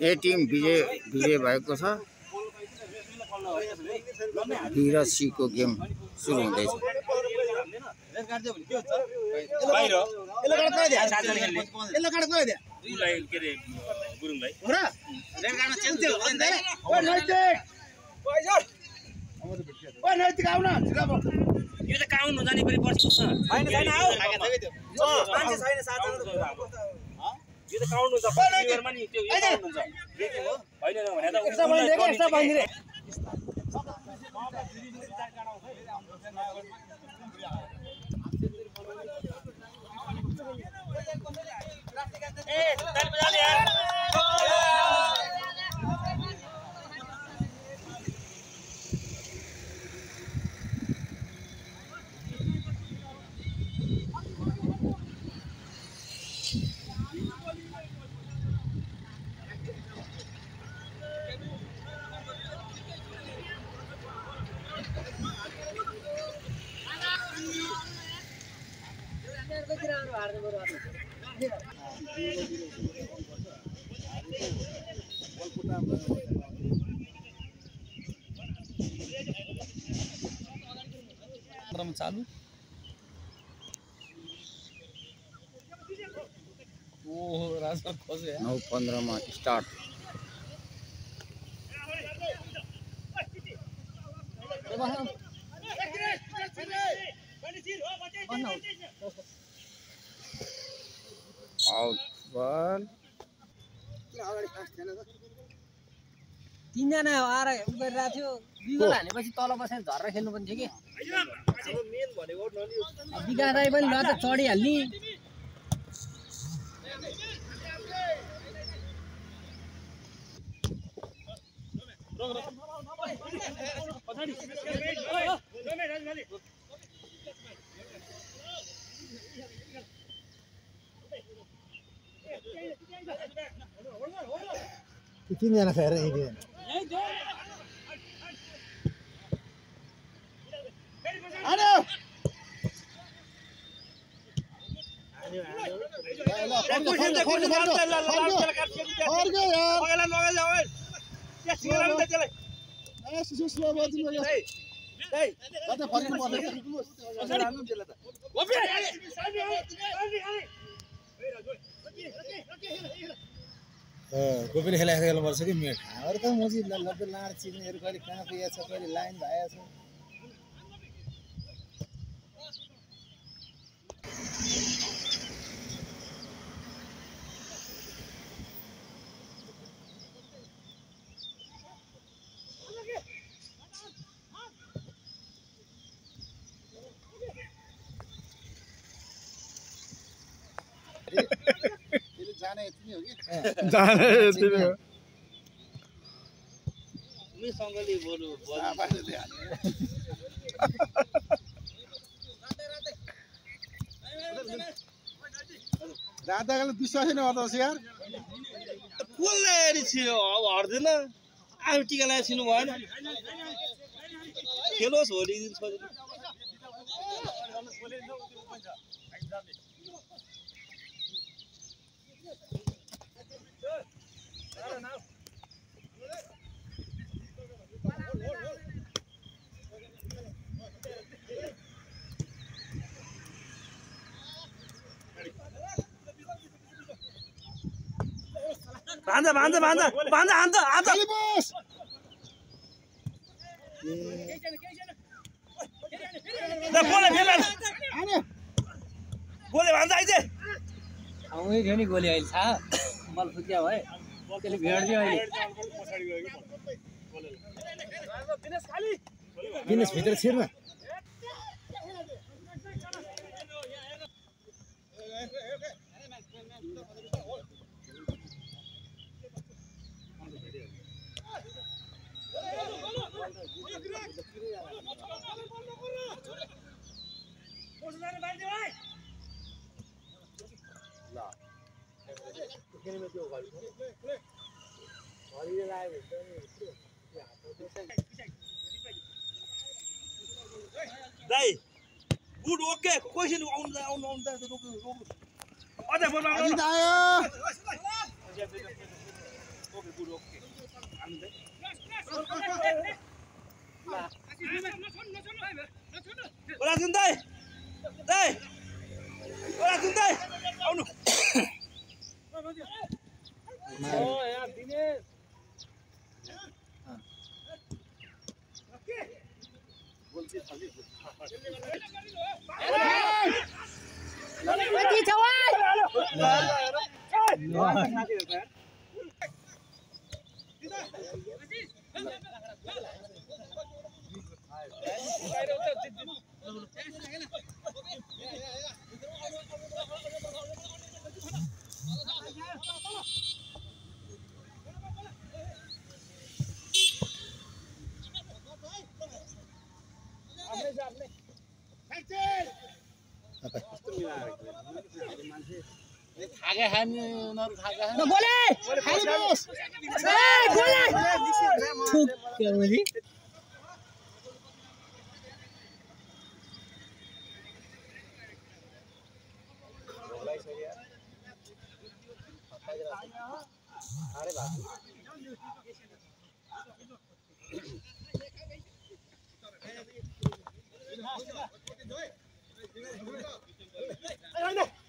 ए team विजय भएको छ। Be र सी को गेम सुरु हुँदैछ। यो त काउन्ट नजाने पनि पर्छ छैन आउ मान्छे छैन 7 जना यो त काउन्ट हुन्छ प्लेयरमा नि त्यो काउन्ट हुन्छ हैन भने त एक्स्ट्रा बाइन्दिरे ए ताली बजाले यार चालू ओहो राजा खोजे 9:15 मा स्टार्ट। आउट बल 3 जना आएर गरिरहेको थियो बिगल हानेपछि तल बसेर झरेर खेल्नु पनि थियो कि मेन भनेको विकास राई पनि ल त चढिहाल्ने Ini anak saya ini. Aduh. गोपीले खेला पर्छ कि मेट अरू त मजी लब्बे लाड चिन्नेहरु कहिले कहाँ पुगेछ कहिले लाइन भएछ जाने यति हो कि जाने यति हो मी सँगले बोलु राता गले विश्वास नै गर्दा यार कोले छियो अब हर्दैन आफू टिका लगाएर छिनु भएन खेलोस् भोलि दिन छोरी बांधा बांधा बांधा बांधा हान्त हान्त बस ल बोले फेला आने बोले बांधा आइजे आउँदै थियो नि गोली अहिले छ बल फुट्या भए त्यसले भेड्दियो अहिले दिनेश भित्र छिर्न दाइ गुड ओके क्वेशन आउनु आउनु आउनु अझ बोल्नु अझै आयो खागे खाने उनीहरू खागे खाने Hey,